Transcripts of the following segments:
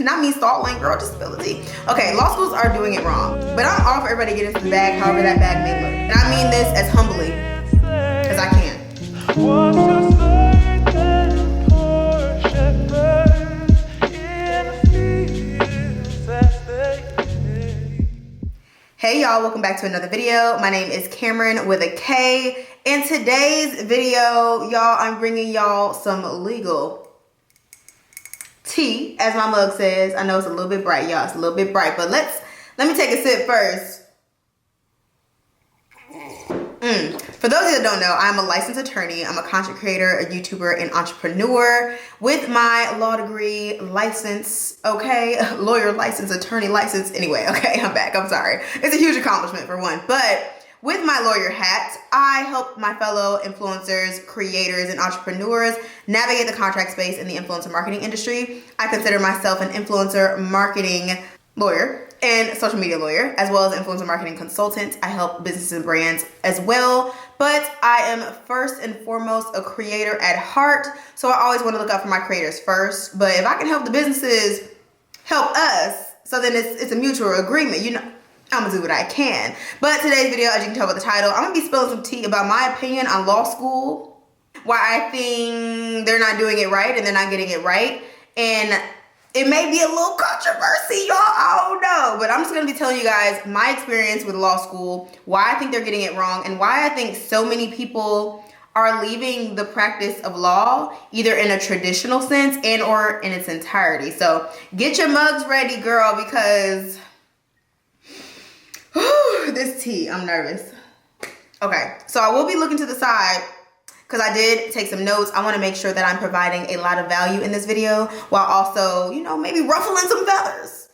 Not me stalling, girl, disability. Okay, law schools are doing it wrong. But I'm all for everybody getting into the bag, however that bag may look. And I mean this as humbly as I can. Hey y'all, welcome back to another video. My name is Cameron with a K. In today's video, y'all, I'm bringing y'all some legal tea, as my mug says. I know it's a little bit bright, y'all. It's a little bit bright, but let me take a sip first. For those of you that don't know, I'm a licensed attorney. I'm a content creator, a YouTuber, and entrepreneur with my law degree, license, okay? Lawyer license, attorney license. Anyway, okay, I'm back. I'm sorry. It's a huge accomplishment for one. But with my lawyer hat, I help my fellow influencers, creators, and entrepreneurs navigate the contract space in the influencer marketing industry. I consider myself an influencer marketing lawyer and social media lawyer, as well as influencer marketing consultant. I help businesses and brands as well, but I am first and foremost a creator at heart. So I always want to look out for my creators first. But if I can help the businesses help us, so then it's a mutual agreement, you know, I'm gonna do what I can. But today's video, as you can tell by the title, I'm gonna be spilling some tea about my opinion on law school, why I think they're not doing it right and they're not getting it right. And it may be a little controversy, y'all, I don't know. But I'm just gonna be telling you guys my experience with law school, why I think they're getting it wrong, and why I think so many people are leaving the practice of law, either in a traditional sense and or in its entirety. So get your mugs ready, girl, because this tea, I'm nervous. Okay, so I will be looking to the side because I did take some notes. I want to make sure that I'm providing a lot of value in this video while also, you know, maybe ruffling some feathers.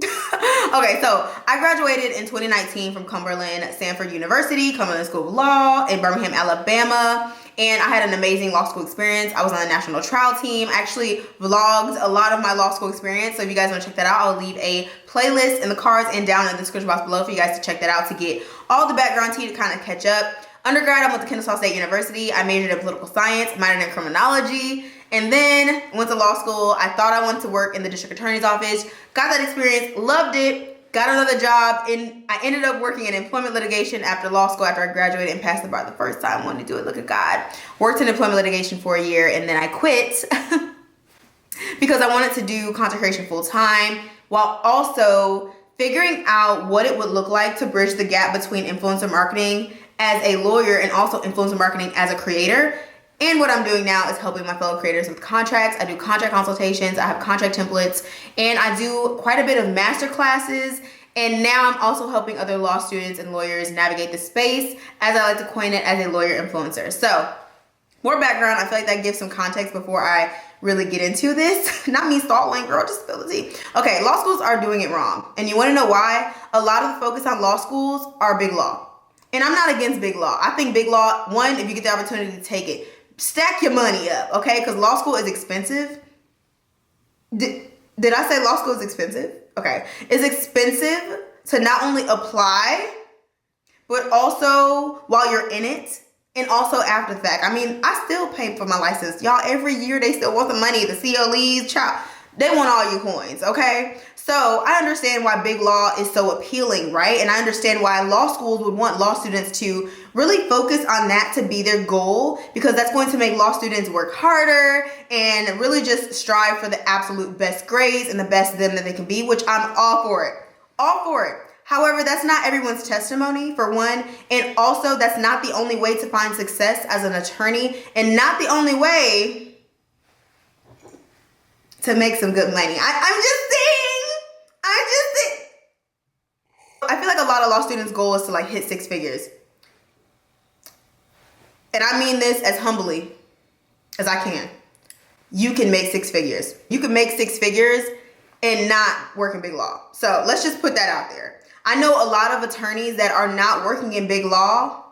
Okay, so I graduated in 2019 from Cumberland University, Cumberland School of Law in Birmingham, Alabama. And I had an amazing law school experience. I was on the national trial team. I actually vlogged a lot of my law school experience. So if you guys want to check that out, I'll leave a playlist in the cards and down in the description box below for you guys to check that out to get all the background tea to kind of catch up. Undergrad, I went to Kennesaw State University. I majored in political science, minored in criminology, and then went to law school. I thought I wanted to work in the district attorney's office. Got that experience, loved it, got another job, and I ended up working in employment litigation after law school after I graduated and passed the bar the first time. Wanted to do it, look at God. Worked in employment litigation for a year, and then I quit because I wanted to do content creation full time while also figuring out what it would look like to bridge the gap between influencer marketing as a lawyer and also influencer marketing as a creator. And what I'm doing now is helping my fellow creators with contracts. I do contract consultations, I have contract templates, and I do quite a bit of master classes. And now I'm also helping other law students and lawyers navigate the space, as I like to coin it, as a lawyer influencer. So more background, I feel like that gives some context before I really get into this. Not me stalling, girl, disability. Okay, law schools are doing it wrong. And you wanna know why? A lot of the focus on law schools are big law. And I'm not against big law. I think big law, one, if you get the opportunity to take it, stack your money up, okay? Because law school is expensive. Did I say law school is expensive? Okay. It's expensive to not only apply, but also while you're in it and also after the fact. I mean, I still pay for my license. Y'all, every year they still want the money, the COEs, child. They want all your coins, okay? So I understand why big law is so appealing, right? And I understand why law schools would want law students to really focus on that to be their goal, because that's going to make law students work harder and really just strive for the absolute best grades and the best them that they can be, which I'm all for it. All for it. However, that's not everyone's testimony, for one, and also that's not the only way to find success as an attorney and not the only way to make some good money. I'm just saying. I feel like a lot of law students' goal is to like hit six figures. And I mean this as humbly as I can. You can make six figures. You can make six figures and not work in big law. So let's just put that out there. I know a lot of attorneys that are not working in big law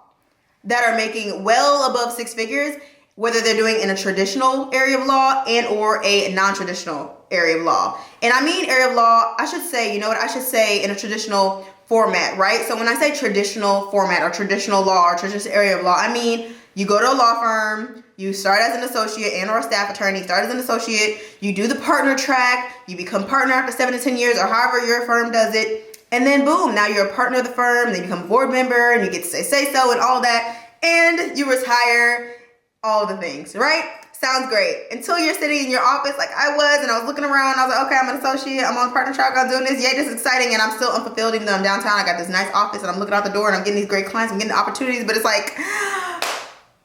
that are making well above six figures, whether they're doing in a traditional area of law and or a non-traditional area of law. And I mean area of law, I should say, you know what, I should say in a traditional format, right? So when I say traditional format or traditional law or traditional area of law, I mean You go to a law firm, you start as an associate and or a staff attorney, start as an associate, you do the partner track, you become partner after 7 to 10 years or however your firm does it. And then boom, now you're a partner of the firm, then you become a board member and you get to say so and all that. And you retire, all the things, right? Sounds great. Until you're sitting in your office like I was, and I was looking around, I was like, okay, I'm an associate, I'm on partner track, I'm doing this, yay, this is exciting, and I'm still unfulfilled even though I'm downtown. I got this nice office and I'm looking out the door and I'm getting these great clients, I'm getting the opportunities, but it's like,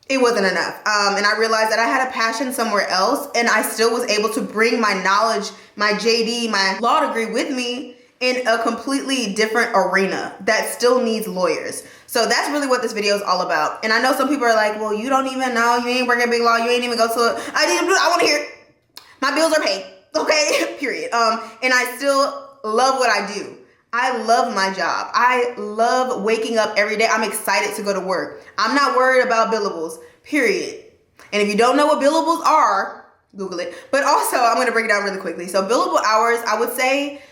it wasn't enough. And I realized that I had a passion somewhere else, and I still was able to bring my knowledge, my JD, my law degree with me in a completely different arena that still needs lawyers. So that's really what this video is all about. And I know some people are like, well, you don't even know, you ain't working at big law, you ain't even go to I want to hear it. My bills are paid, okay? Period. And I still love what I do. I love my job. I love waking up every day. I'm excited to go to work. I'm not worried about billables, period. And if you don't know what billables are, Google it. But also, I'm going to break it down really quickly. So billable hours, I would say,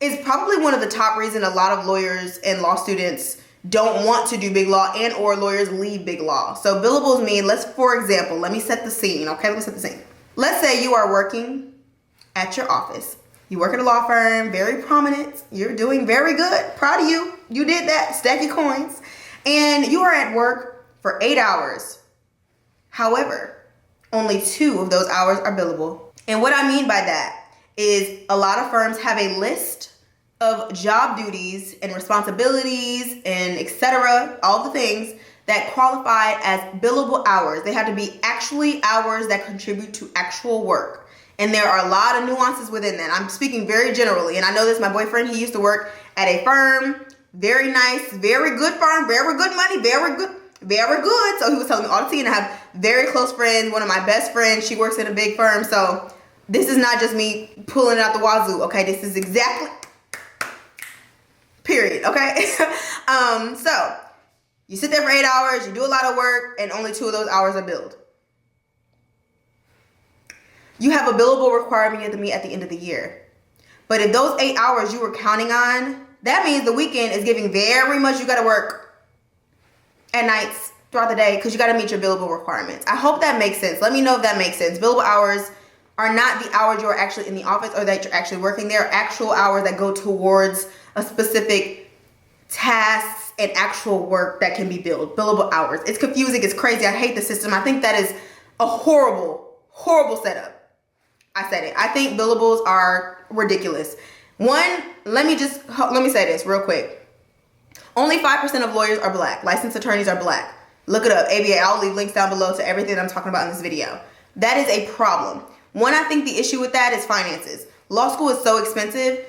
is probably one of the top reasons a lot of lawyers and law students don't want to do big law and or lawyers leave big law. So billables mean, for example, let me set the scene, okay? Let me set the scene. Let's say you are working at your office. You work at a law firm, very prominent. You're doing very good. Proud of you. You did that. Stack your coins. And you are at work for 8 hours. However, only 2 of those hours are billable. And what I mean by that is a lot of firms have a list of job duties and responsibilities and etc., all the things that qualify as billable hours. They have to be actually hours that contribute to actual work. And there are a lot of nuances within that. I'm speaking very generally. And I know this, my boyfriend, he used to work at a firm, very nice, very good firm, very good money, very good. So he was telling me all the tea, and I have very close friends. One of my best friends, she works in a big firm. So this is not just me pulling it out the wazoo, okay? This is exactly, period, okay? So you sit there for 8 hours, you do a lot of work, and only 2 of those hours are billed. You have a billable requirement you have to meet at the end of the year. But if those 8 hours you were counting on, that means the weekend is giving very much you got to work at nights throughout the day because you got to meet your billable requirements. I hope that makes sense. Let me know if that makes sense. Billable hours are not the hours you're actually in the office or that you're actually working. They're actual hours that go towards a specific tasks and actual work that can be billed. Billable hours. It's confusing. It's crazy. I hate the system. I think that is a horrible, horrible setup. I said it. I think billables are ridiculous. One, let me say this real quick. Only 5% of lawyers are black. Licensed attorneys are black. Look it up. ABA. I'll leave links down below to everything I'm talking about in this video. That is a problem. One, I think the issue with that is finances. Law school is so expensive.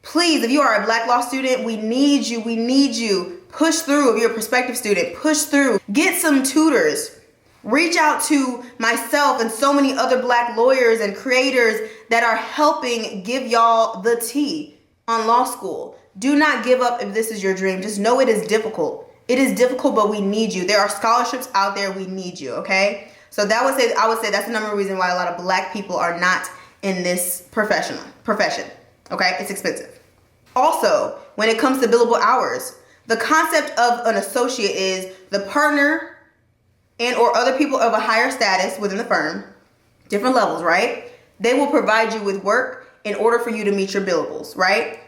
Please, if you are a black law student, we need you. We need you. Push through. If you're a prospective student, push through. Get some tutors. Reach out to myself and so many other black lawyers and creators that are helping give y'all the tea on law school. Do not give up if this is your dream. Just know it is difficult. It is difficult, but we need you. There are scholarships out there. We need you, okay? So I would say that's the number one reason why a lot of black people are not in this profession, okay? It's expensive. Also, when it comes to billable hours, the concept of an associate is the partner and or other people of a higher status within the firm, different levels, right? They will provide you with work in order for you to meet your billables, right?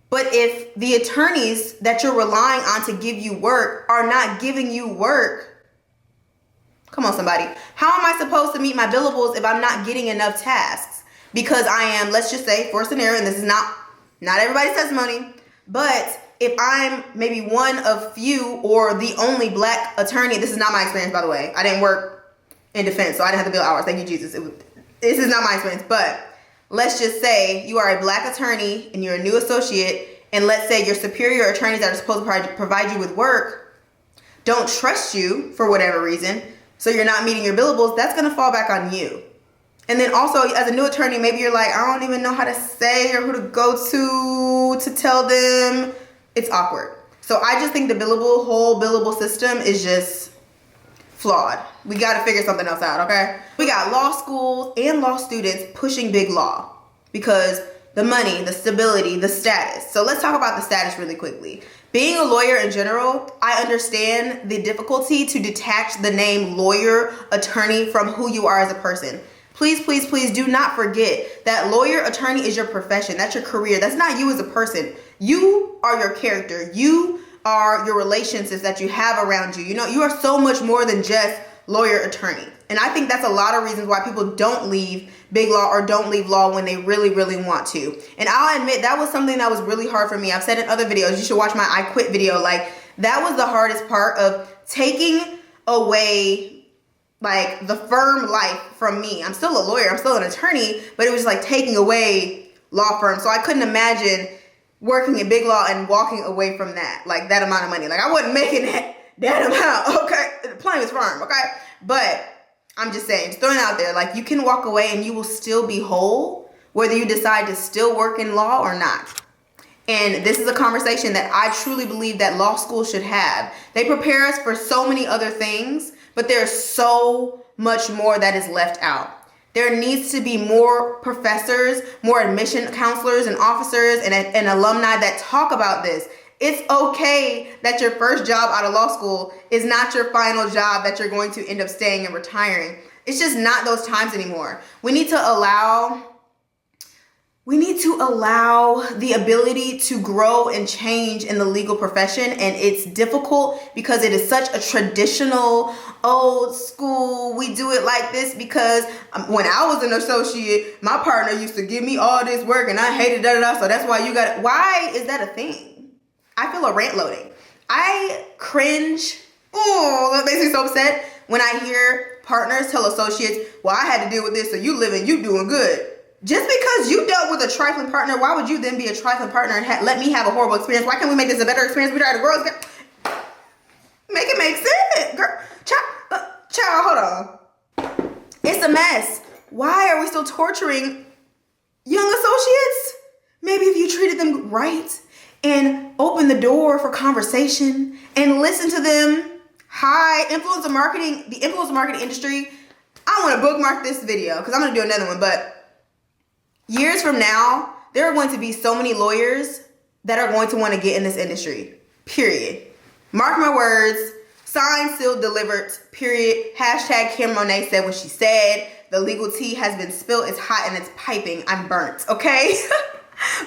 But if the attorneys that you're relying on to give you work are not giving you work, come on somebody, how am I supposed to meet my billables if I'm not getting enough tasks? Because I am, let's just say, for a scenario, and this is not everybody's testimony, but if I'm maybe one of few or the only black attorney, this is not my experience, by the way. I didn't work in defense, so I didn't have to bill hours. Thank you, Jesus. This is not my experience, but let's just say you are a black attorney and you're a new associate, and let's say your superior attorneys that are supposed to provide you with work don't trust you for whatever reason, so you're not meeting your billables. That's going to fall back on you. And then also, as a new attorney, maybe you're like, I don't even know how to say or who to go to tell them. It's awkward. So I just think the whole billable system is just flawed. We got to figure something else out, okay? We got law schools and law students pushing big law because the money, the stability, the status. So let's talk about the status really quickly. Being a lawyer in general, I understand the difficulty to detach the name lawyer, attorney from who you are as a person. Please, please, please do not forget that lawyer, attorney is your profession. That's your career. That's not you as a person. You are your character. You are your relationships that you have around you. You know, you are so much more than just lawyer, attorney. And I think that's a lot of reasons why people don't leave big law or don't leave law when they really, really want to. And I'll admit that was something that was really hard for me. I've said in other videos, you should watch my I Quit video. Like, that was the hardest part of taking away like the firm life from me. I'm still a lawyer, I'm still an attorney, but it was like taking away law firm. So I couldn't imagine working in big law and walking away from that, like that amount of money. Like I wasn't making that amount, okay? The plane was firm, okay? But I'm just saying, just throwing it out there, like you can walk away and you will still be whole, whether you decide to still work in law or not. And this is a conversation that I truly believe that law school should have. They prepare us for so many other things, but there's so much more that is left out. There needs to be more professors, more admission counselors and officers and alumni that talk about this. It's okay that your first job out of law school is not your final job that you're going to end up staying and retiring. It's just not those times anymore. We need to allow the ability to grow and change in the legal profession, and it's difficult because it is such a traditional, old school, we do it like this because when I was an associate, my partner used to give me all this work and I hated da-da-da, so that's why you got it. Why is that a thing? I feel a rant loading. I cringe. Oh, that makes me so upset when I hear partners tell associates, well, I had to deal with this, so you living, you doing good. Just because you dealt with a trifling partner, why would you then be a trifling partner and let me have a horrible experience? Why can't we make this a better experience? We try to grow. Make it make sense. Girl, child, hold on. It's a mess. Why are we still torturing young associates? Maybe if you treated them right and opened the door for conversation and listen to them. Hi, influencer marketing, the influencer marketing industry. I want to bookmark this video because I'm going to do another one, but years from now, there are going to be so many lawyers that are going to want to get in this industry, period. Mark my words, signed, sealed, delivered, period. Hashtag Kameron Monet said what she said. The legal tea has been spilled. It's hot and it's piping. I'm burnt, okay?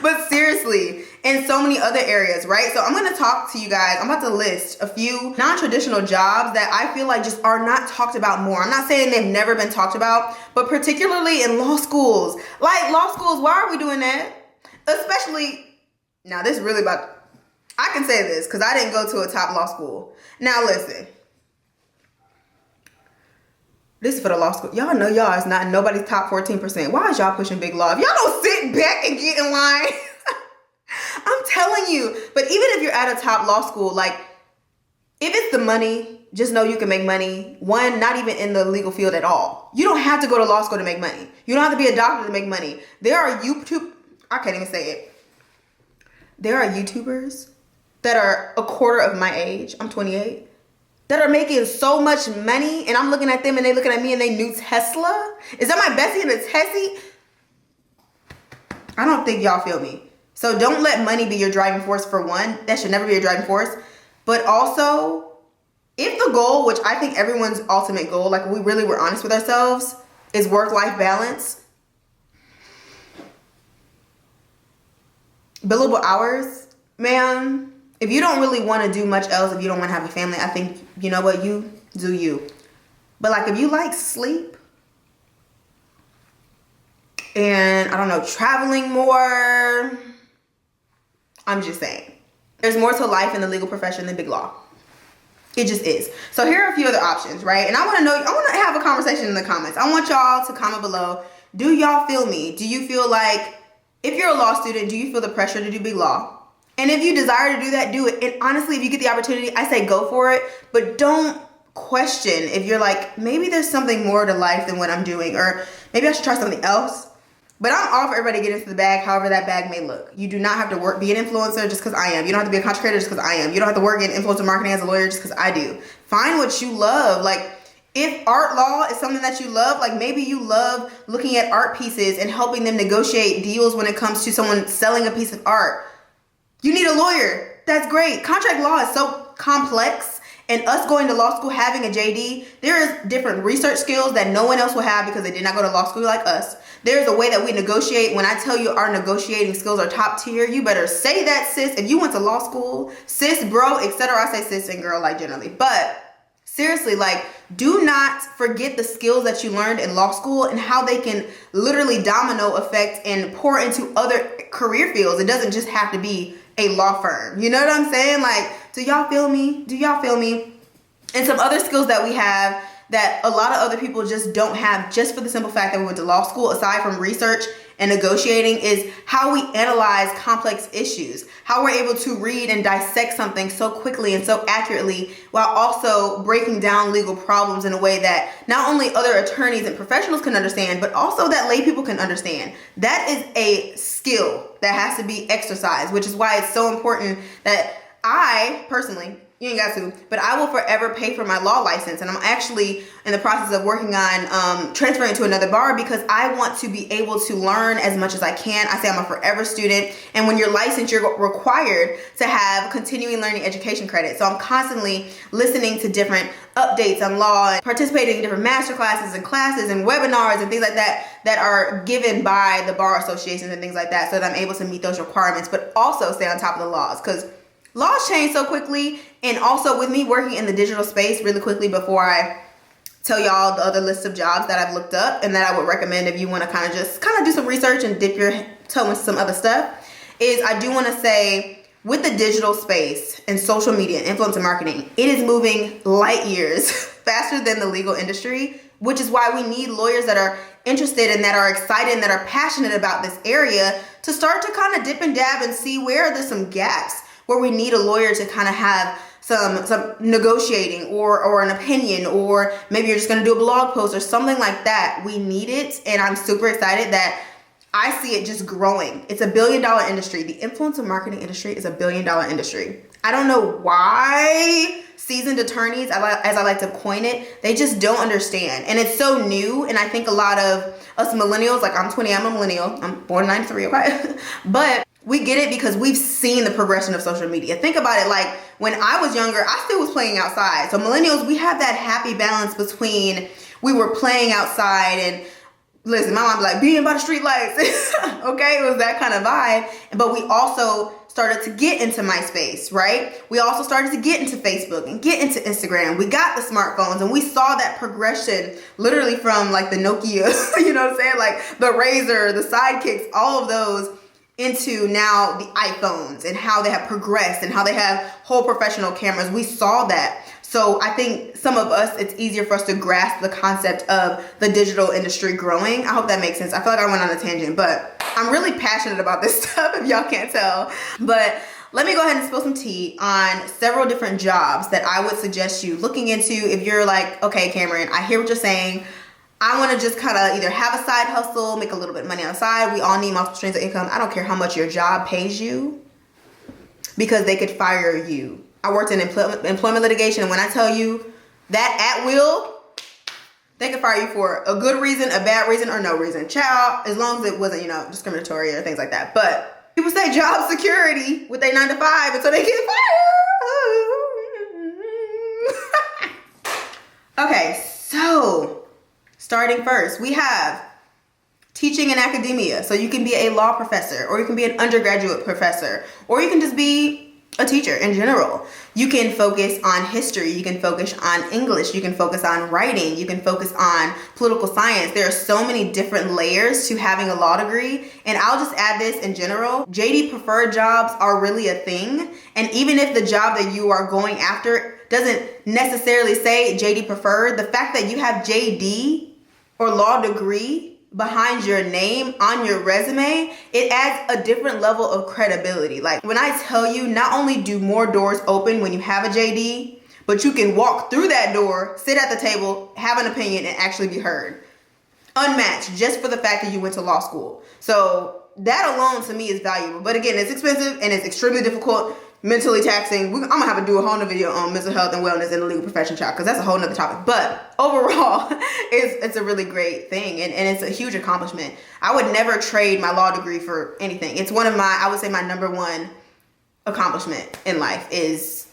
But seriously, in so many other areas, right? So I'm going to talk to you guys. I'm about to list a few non-traditional jobs that I feel like just are not talked about more. I'm not saying they've never been talked about, but particularly in law schools. Like law schools, why are we doing that? Especially, now this is really about, I can say this because I didn't go to a top law school. Now listen. This is for the law school. Y'all know y'all is not nobody's top 14%. Why is y'all pushing big law? If y'all don't sit back and get in line, I'm telling you. But even if you're at a top law school, like if it's the money, just know you can make money. One, not even in the legal field at all. You don't have to go to law school to make money. You don't have to be a doctor to make money. There are I can't even say it. There are YouTubers that are a quarter of my age. I'm 28. That are making so much money, and I'm looking at them and they looking at me and they new Tesla. Is that my Bessie and a Tessie? I don't think y'all feel me. So don't let money be your driving force for one. That should never be your driving force. But also, if the goal, which I think everyone's ultimate goal, like we really were honest with ourselves, is work-life balance, billable hours, man, if you don't really want to do much else, if you don't want to have a family, I think, you know what, you do you. But like if you like sleep and I don't know, traveling more, I'm just saying. There's more to life in the legal profession than big law. It just is. So here are a few other options, right? And I want to have a conversation in the comments. I want y'all to comment below. Do y'all feel me? Do you feel like, if you're a law student, do you feel the pressure to do big law? And if you desire to do that, do it. And honestly, if you get the opportunity, I say go for it. But don't question if you're like, maybe there's something more to life than what I'm doing. Or maybe I should try something else. But I'm all for everybody to get into the bag, however that bag may look. You do not have to be an influencer just because I am. You don't have to be a content creator just because I am. You don't have to work in influencer marketing as a lawyer just because I do. Find what you love. Like, if art law is something that you love, like maybe you love looking at art pieces and helping them negotiate deals when it comes to someone selling a piece of art. You need a lawyer. That's great. Contract law is so complex, and us going to law school, having a JD, there is different research skills that no one else will have because they did not go to law school like us. There's a way that we negotiate. When I tell you our negotiating skills are top tier, you better say that, sis. If you went to law school, sis, bro, etc. I say sis and girl like generally. But seriously, like, do not forget the skills that you learned in law school and how they can literally domino effect and pour into other career fields. It doesn't just have to be a law firm. You know what I'm saying? Like, do y'all feel me? Do y'all feel me? And some other skills that we have that a lot of other people just don't have, just for the simple fact that we went to law school, aside from research and negotiating, is how we analyze complex issues, how we're able to read and dissect something so quickly and so accurately while also breaking down legal problems in a way that not only other attorneys and professionals can understand, but also that lay people can understand. That is a skill that has to be exercised, which is why it's so important that I personally, you ain't got to, but I will forever pay for my law license. And I'm actually in the process of working on transferring to another bar because I want to be able to learn as much as I can. I say I'm a forever student. And when you're licensed, you're required to have continuing learning education credit. So I'm constantly listening to different updates on law and participating in different master classes and webinars and things like that that are given by the bar associations and things like that, so that I'm able to meet those requirements, but also stay on top of the laws, because laws change so quickly. And also with me working in the digital space, really quickly before I tell y'all the other list of jobs that I've looked up and that I would recommend if you want to kind of do some research and dip your toe into some other stuff, is I do want to say, with the digital space and social media and influencer marketing, it is moving light years faster than the legal industry, which is why we need lawyers that are interested and that are excited and that are passionate about this area to start to kind of dip and dab and see where there's some gaps where we need a lawyer to kind of have some negotiating or an opinion, or maybe you're just going to do a blog post or something like that. We need it. And I'm super excited that I see it just growing. It's $1 billion industry. The influencer marketing industry is $1 billion industry. I don't know why seasoned attorneys, as I like to coin it, they just don't understand. And it's so new. And I think a lot of us millennials, like I'm 20, I'm a millennial. I'm born in 93, okay? But we get it because we've seen the progression of social media. Think about it, like when I was younger, I still was playing outside. So millennials, we have that happy balance between we were playing outside and listen, my mom be like, being by the street lights. Okay, it was that kind of vibe. But we also started to get into MySpace, right? We also started to get into Facebook and get into Instagram. We got the smartphones and we saw that progression literally from like the Nokia, you know what I'm saying? Like the Razor, the Sidekicks, all of those, into now the iPhones and how they have progressed and how they have whole professional cameras. We saw that. So I think some of us, it's easier for us to grasp the concept of the digital industry growing. I hope that makes sense. I feel like I went on a tangent, but I'm really passionate about this stuff, if y'all can't tell. But let me go ahead and spill some tea on several different jobs that I would suggest you looking into if you're like, okay, Cameron, I hear what you're saying. I want to just kind of either have a side hustle, make a little bit of money on the side. We all need multiple streams of income. I don't care how much your job pays you, because they could fire you. I worked in employment litigation, and when I tell you that at will, they could fire you for a good reason, a bad reason, or no reason. Child, as long as it wasn't, discriminatory or things like that. But people say job security with their 9 to 5 until they get fired. Okay, so starting first, we have teaching in academia. So you can be a law professor, or you can be an undergraduate professor, or you can just be a teacher in general. You can focus on history. You can focus on English. You can focus on writing. You can focus on political science. There are so many different layers to having a law degree. And I'll just add this in general. JD preferred jobs are really a thing. And even if the job that you are going after doesn't necessarily say JD preferred, the fact that you have JD or law degree behind your name on your resume, it adds a different level of credibility. Like when I tell you, not only do more doors open when you have a JD, but you can walk through that door, sit at the table, have an opinion, and actually be heard. Unmatched, just for the fact that you went to law school. So that alone to me is valuable. But again, it's expensive and it's extremely difficult, mentally taxing. I'm gonna have to do a whole nother video on mental health and wellness in the legal profession, child, because that's a whole nother topic. But overall, it's a really great thing, and it's a huge accomplishment. I would never trade my law degree for anything. It's one of my, I would say, my number one accomplishment in life is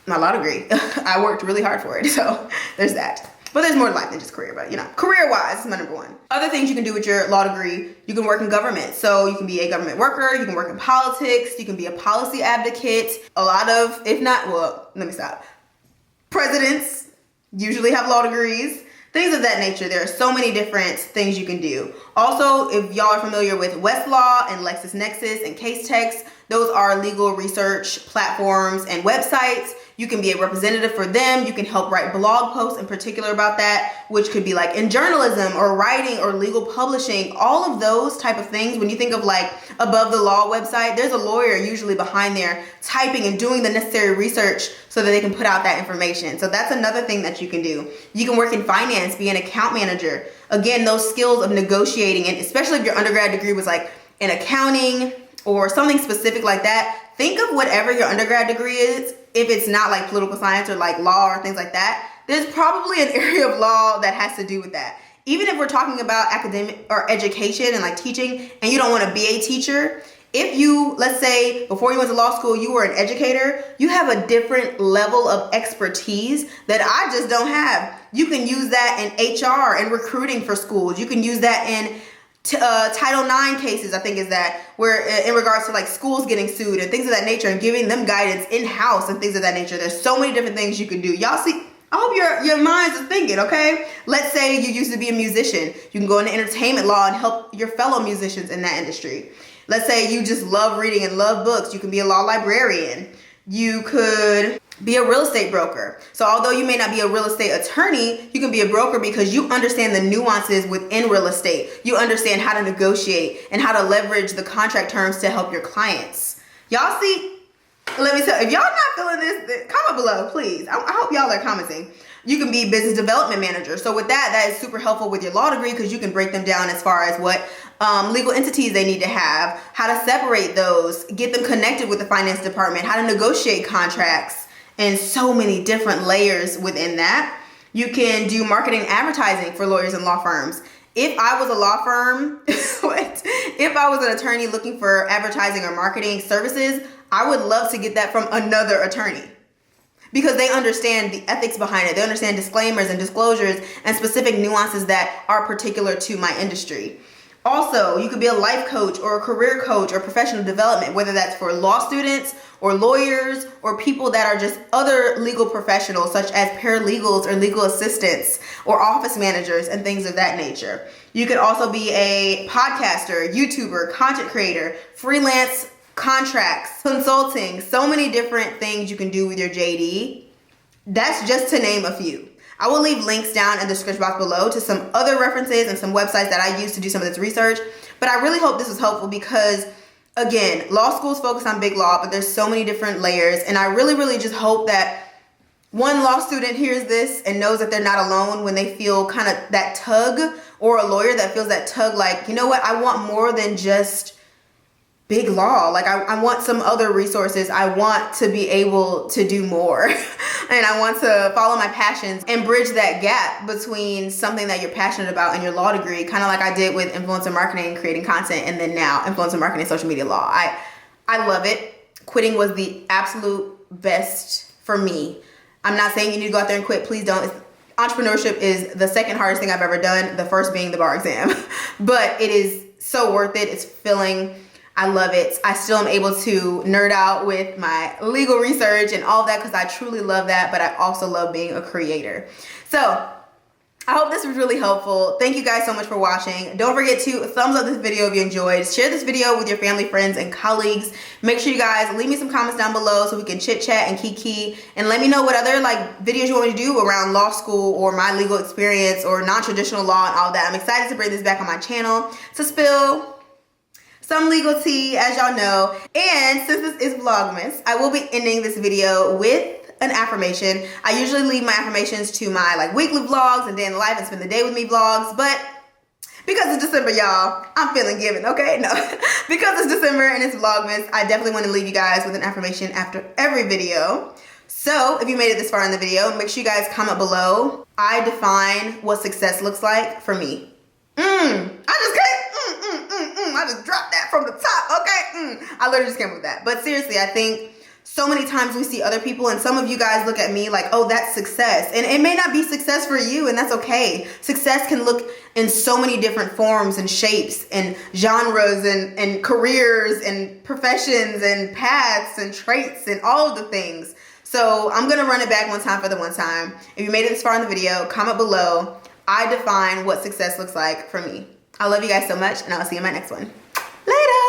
my law degree. I worked really hard for it, so there's that. But there's more to life than just career, but you know, career-wise is my number one. Other things you can do with your law degree, you can work in government. So you can be a government worker, you can work in politics, you can be a policy advocate. A lot of, if not, well, let me stop. Presidents usually have law degrees. Things of that nature. There are so many different things you can do. Also, if y'all are familiar with Westlaw and LexisNexis and Casetext, those are legal research platforms and websites. You can be a representative for them. You can help write blog posts in particular about that, which could be like in journalism or writing or legal publishing, all of those type of things. When you think of like Above the Law website, there's a lawyer usually behind there typing and doing the necessary research so that they can put out that information. So that's another thing that you can do. You can work in finance, be an account manager. Again, those skills of negotiating, and especially if your undergrad degree was like in accounting or something specific like that, think of whatever your undergrad degree is. If it's not like political science or like law or things like that, there's probably an area of law that has to do with that. Even if we're talking about academic or education and like teaching, and you don't want to be a teacher, if you, let's say before you went to law school, you were an educator, you have a different level of expertise that I just don't have. You can use that in HR and recruiting for schools. You can use that in Title IX cases, I think is that, where in regards to like schools getting sued and things of that nature and giving them guidance in-house and things of that nature. There's so many different things you can do. Y'all see, I hope your minds are thinking, okay? Let's say you used to be a musician. You can go into entertainment law and help your fellow musicians in that industry. Let's say you just love reading and love books. You can be a law librarian. You could be a real estate broker. So although you may not be a real estate attorney, you can be a broker because you understand the nuances within real estate. You understand how to negotiate and how to leverage the contract terms to help your clients. Y'all see, let me tell you, if y'all not feeling this, comment below, please. I hope y'all are commenting. You can be business development manager. So with that is super helpful with your law degree because you can break them down as far as what legal entities they need to have, how to separate those, get them connected with the finance department, how to negotiate contracts, and so many different layers within that. You can do marketing and advertising for lawyers and law firms. If I was a law firm, if I was an attorney looking for advertising or marketing services, I would love to get that from another attorney because they understand the ethics behind it. They understand disclaimers and disclosures and specific nuances that are particular to my industry. Also, you could be a life coach or a career coach or professional development, whether that's for law students or lawyers or people that are just other legal professionals such as paralegals or legal assistants or office managers and things of that nature. You could also be a podcaster, YouTuber, content creator, freelance contracts, consulting, so many different things you can do with your JD. That's just to name a few. I will leave links down in the description box below to some other references and some websites that I use to do some of this research. But I really hope this was helpful because, again, law schools focus on big law, but there's so many different layers. And I really, really just hope that one law student hears this and knows that they're not alone when they feel kind of that tug, or a lawyer that feels that tug like, you know what, I want more than just big law. Like I want some other resources. I want to be able to do more and I want to follow my passions and bridge that gap between something that you're passionate about and your law degree, kind of like I did with influencer marketing and creating content, and then now influencer marketing and social media law. I love it. Quitting was the absolute best for me. I'm not saying you need to go out there and quit. Please don't. Entrepreneurship is the second hardest thing I've ever done, the first being the bar exam. But it is so worth it. It's fulfilling. I love it. I still am able to nerd out with my legal research and all that because I truly love that, but I also love being a creator. So I hope this was really helpful. Thank you guys so much for watching. Don't forget to thumbs up this video if you enjoyed. Share this video with your family, friends, and colleagues. Make sure you guys leave me some comments down below so we can chit chat and kiki, and let me know what other videos you want me to do around law school or my legal experience or non-traditional law and all that. I'm excited to bring this back on my channel to spill some legal tea, as y'all know. And since this is Vlogmas, I will be ending this video with an affirmation. I usually leave my affirmations to my weekly vlogs and day in the life and spend the day with me vlogs, but because it's December, y'all, I'm feeling given, okay? No, because it's December and it's Vlogmas, I definitely want to leave you guys with an affirmation after every video. So if you made it this far in the video, make sure you guys comment below. I define what success looks like for me. I just dropped that from the top, okay? I literally just came up with that. But seriously, I think so many times we see other people, and some of you guys look at me like, oh, that's success. And it may not be success for you, and that's okay. Success can look in so many different forms and shapes and genres and careers and professions and paths and traits and all of the things. So I'm going to run it back one time for the one time. If you made it this far in the video, comment below. I define what success looks like for me. I love you guys so much, and I'll see you in my next one. Later.